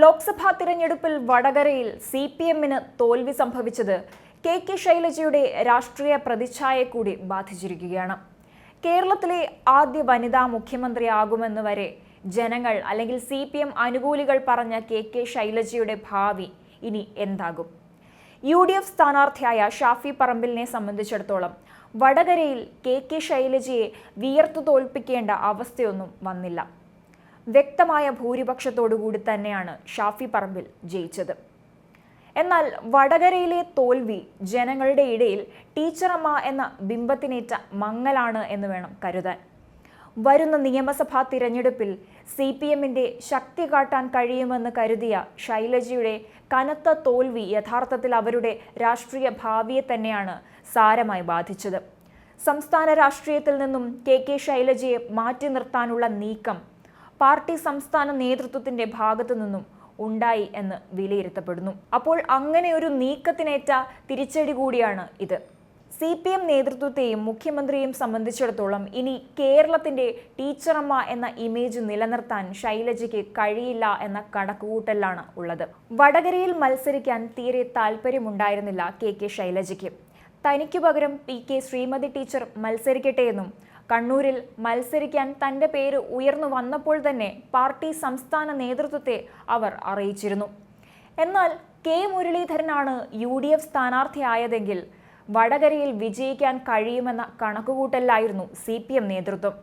ലോക്സഭാ തിരഞ്ഞെടുപ്പിൽ വടകരയിൽ CPM-ന് തോൽവി സംഭവിച്ചത് KK ശൈലജയുടെ രാഷ്ട്രീയ പ്രതിച്ഛായയെ കൂടി ബാധിച്ചിരിക്കുകയാണ്. കേരളത്തിലെ ആദ്യ വനിതാ മുഖ്യമന്ത്രിയാകുമെന്ന് വരെ ജനങ്ങൾ അല്ലെങ്കിൽ CPM അനുകൂലികൾ പറഞ്ഞ KK ശൈലജയുടെ ഭാവി ഇനി എന്താകും? UDF സ്ഥാനാർത്ഥിയായ ഷാഫി പറമ്പിലിനെ സംബന്ധിച്ചിടത്തോളം വടകരയിൽ KK ശൈലജയെ വിയർത്തു തോൽപ്പിക്കേണ്ട അവസ്ഥയൊന്നും വന്നില്ല. വ്യക്തമായ ഭൂരിപക്ഷത്തോടുകൂടി തന്നെയാണ് ഷാഫി പറമ്പിൽ ജയിച്ചത്. എന്നാൽ വടകരയിലെ തോൽവി ജനങ്ങളുടെ ഇടയിൽ ടീച്ചറമ്മ എന്ന ബിംബത്തിനേറ്റ മങ്ങലാണ് എന്ന് വേണം കരുതാൻ. വരുന്ന നിയമസഭാ തിരഞ്ഞെടുപ്പിൽ CPM-ന്റെ ശക്തി കാട്ടാൻ കഴിയുമെന്ന് കരുതിയ ശൈലജയുടെ കനത്ത തോൽവി യഥാർത്ഥത്തിൽ അവരുടെ രാഷ്ട്രീയ ഭാവിയെ തന്നെയാണ് സാരമായി ബാധിച്ചത്. സംസ്ഥാന രാഷ്ട്രീയത്തിൽ നിന്നും KK ശൈലജയെ മാറ്റി നിർത്താനുള്ള നീക്കം പാർട്ടി സംസ്ഥാന നേതൃത്വത്തിന്റെ ഭാഗത്തു നിന്നും ഉണ്ടായി എന്ന് വിലയിരുത്തപ്പെടുന്നു. അപ്പോൾ അങ്ങനെ ഒരു നീക്കത്തിനേറ്റ തിരിച്ചടി കൂടിയാണ് ഇത്. CPM നേതൃത്വത്തെയും മുഖ്യമന്ത്രിയെയും സംബന്ധിച്ചിടത്തോളം ഇനി കേരളത്തിന്റെ ടീച്ചറമ്മ എന്ന ഇമേജ് നിലനിർത്താൻ ശൈലജയ്ക്ക് കഴിയില്ല എന്ന കണക്കുകൂട്ടലാണ് ഉള്ളത്. വടകരയിൽ മത്സരിക്കാൻ തീരെ താല്പര്യമുണ്ടായിരുന്നില്ല KK ശൈലജയ്ക്ക്. തനിക്കു പകരം PK ശ്രീമതി ടീച്ചർ മത്സരിക്കട്ടെ എന്നും കണ്ണൂരിൽ മത്സരിക്കാൻ തന്റെ പേര് ഉയർന്നു വന്നപ്പോൾ തന്നെ പാർട്ടി സംസ്ഥാന നേതൃത്വത്തെ അവർ അറിയിച്ചിരുന്നു. എന്നാൽ K മുരളീധരനാണ് UDF സ്ഥാനാർത്ഥിയായതെങ്കിൽ വടകരയിൽ വിജയിക്കാൻ കഴിയുമെന്ന കണക്കുകൂട്ടലായിരുന്നു CPM നേതൃത്വം.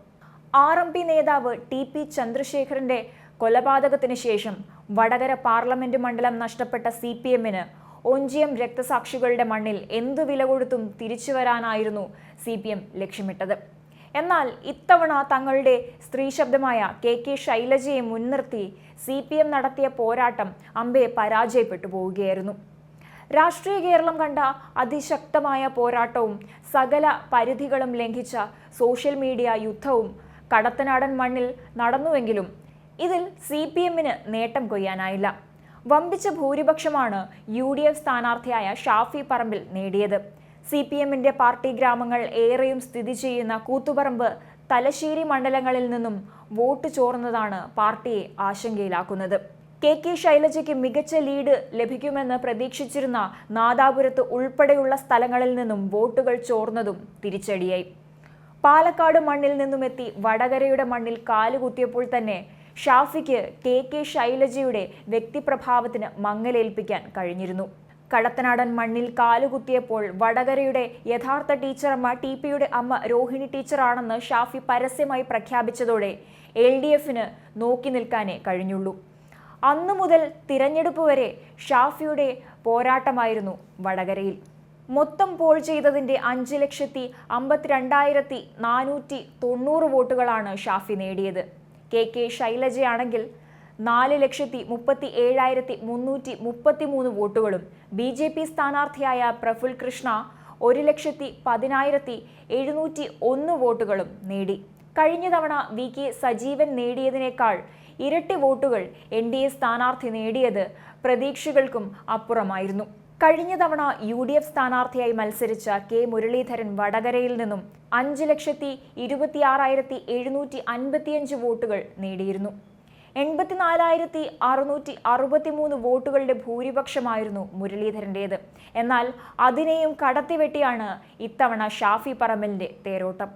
RMP നേതാവ് TP ചന്ദ്രശേഖരന്റെ കൊലപാതകത്തിന് ശേഷം വടകര പാർലമെന്റ് മണ്ഡലം നഷ്ടപ്പെട്ട CPM-ന് ഒഞ്ചിയം രക്തസാക്ഷികളുടെ മണ്ണിൽ എന്തു വില കൊടുത്തും തിരിച്ചു വരാനായിരുന്നു CPM ലക്ഷ്യമിട്ടത്. എന്നാൽ ഇത്തവണ തങ്ങളുടെ സ്ത്രീ ശബ്ദമായ KK ശൈലജയെ മുൻനിർത്തി CPM നടത്തിയ പോരാട്ടം അമ്പെ പരാജയപ്പെട്ടു പോവുകയായിരുന്നു. രാഷ്ട്രീയ കേരളം കണ്ട അതിശക്തമായ പോരാട്ടവും സകല പരിധികളും ലംഘിച്ച സോഷ്യൽ മീഡിയ യുദ്ധവും കടത്തനാടൻ മണ്ണിൽ നടന്നുവെങ്കിലും ഇതിൽ CPM-ന് നേട്ടം കൊയ്യാനായില്ല. വമ്പിച്ച ഭൂരിപക്ഷമാണ് UDF സ്ഥാനാർത്ഥിയായ ഷാഫി പറമ്പിൽ നേടിയത്. CPM-ന്റെ പാർട്ടി ഗ്രാമങ്ങൾ ഏറെയും സ്ഥിതി ചെയ്യുന്ന കൂത്തുപറമ്പ്, തലശ്ശേരി മണ്ഡലങ്ങളിൽ നിന്നും വോട്ട് ചോർന്നതാണ് പാർട്ടിയെ ആശങ്കയിലാക്കുന്നത്. KK ശൈലജയ്ക്ക് മികച്ച ലീഡ് ലഭിക്കുമെന്ന് പ്രതീക്ഷിച്ചിരുന്ന നാദാപുരത്ത് ഉൾപ്പെടെയുള്ള സ്ഥലങ്ങളിൽ നിന്നും വോട്ടുകൾ ചോർന്നതും തിരിച്ചടിയായി. പാലക്കാട് മണ്ണിൽ നിന്നുമെത്തി വടകരയുടെ മണ്ണിൽ കാലുകുത്തിയപ്പോൾ തന്നെ ഷാഫിക്ക് KK ശൈലജയുടെ വ്യക്തിപ്രഭാവത്തിന് മങ്ങലേൽപ്പിക്കാൻ കഴിഞ്ഞിരുന്നു. കടത്തനാടൻ മണ്ണിൽ കാലുകുത്തിയപ്പോൾ വടകരയുടെ യഥാർത്ഥ ടീച്ചറമ്മ TPയുടെ അമ്മ രോഹിണി ടീച്ചറാണെന്ന് ഷാഫി പരസ്യമായി പ്രഖ്യാപിച്ചതോടെ LDF-ന് നോക്കി നിൽക്കാനേ കഴിഞ്ഞുള്ളൂ. അന്നു മുതൽ തിരഞ്ഞെടുപ്പ് വരെ ഷാഫിയുടെ പോരാട്ടമായിരുന്നു വടകരയിൽ. മൊത്തം പോൾ ചെയ്തതിന്റെ 5,52,490 വോട്ടുകളാണ് ഷാഫി നേടിയത്. KK ശൈലജയാണെങ്കിൽ 4,37,333 വോട്ടുകളും BJP സ്ഥാനാർത്ഥിയായ പ്രഫുൽ കൃഷ്ണ 1,10,701 വോട്ടുകളും നേടി. കഴിഞ്ഞ തവണ VK സജീവൻ നേടിയതിനേക്കാൾ ഇരട്ടി വോട്ടുകൾ NDA സ്ഥാനാർത്ഥി നേടിയത് പ്രതീക്ഷകൾക്കും അപ്പുറമായിരുന്നു. കഴിഞ്ഞ തവണ UDF സ്ഥാനാർത്ഥിയായി മത്സരിച്ച K മുരളീധരൻ വടകരയിൽ നിന്നും 5,26,755 വോട്ടുകൾ നേടിയിരുന്നു. 84,663 വോട്ടുകളുടെ ഭൂരിപക്ഷമായിരുന്നു മുരളീധരൻ്റേത്. എന്നാൽ അതിനെയും കടത്തിവെട്ടിയാണ് ഇത്തവണ ഷാഫി പറമ്പിലിന്റെ തേരോട്ടം.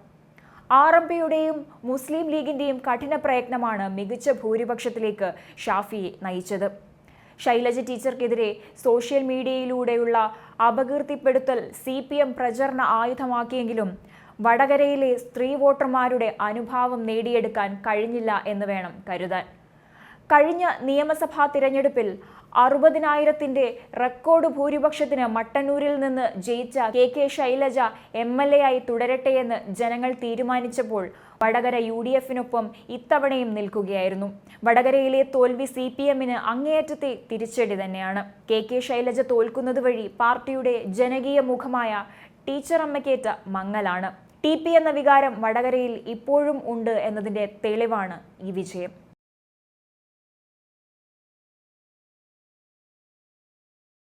RMPയുടെയും മുസ്ലിം ലീഗിന്റെയും കഠിന പ്രയത്നമാണ് മികച്ച ഭൂരിപക്ഷത്തിലേക്ക് ഷാഫിയെ നയിച്ചത്. ശൈലജ ടീച്ചർക്കെതിരെ സോഷ്യൽ മീഡിയയിലൂടെയുള്ള അപകീർത്തിപ്പെടുത്തൽ CPM പ്രചരണ ആയുധമാക്കിയെങ്കിലും വടകരയിലെ സ്ത്രീ വോട്ടർമാരുടെ അനുഭാവം നേടിയെടുക്കാൻ കഴിഞ്ഞില്ല എന്ന് വേണം കരുതാൻ. കഴിഞ്ഞ നിയമസഭാ തിരഞ്ഞെടുപ്പിൽ 60,000-ന്റെ റെക്കോർഡ് ഭൂരിപക്ഷത്തിന് മട്ടന്നൂരിൽ നിന്ന് ജയിച്ച KK ശൈലജ MLA ആയി തുടരട്ടെയെന്ന് ജനങ്ങൾ തീരുമാനിച്ചപ്പോൾ വടകര UDF-നൊപ്പം ഇത്തവണയും നിൽക്കുകയായിരുന്നു. വടകരയിലെ തോൽവി CPM-ന് അങ്ങേയറ്റത്തെ തിരിച്ചടി തന്നെയാണ്. KK ശൈലജ തോൽക്കുന്നത് വഴി പാർട്ടിയുടെ ജനകീയ മുഖമായ ടീച്ചറമ്മയ്ക്കേറ്റ മങ്ങലാണ്. TP എന്ന വികാരം വടകരയിൽ ഇപ്പോഴും ഉണ്ട് എന്നതിന്റെ തെളിവാണ് ഈ വിജയം.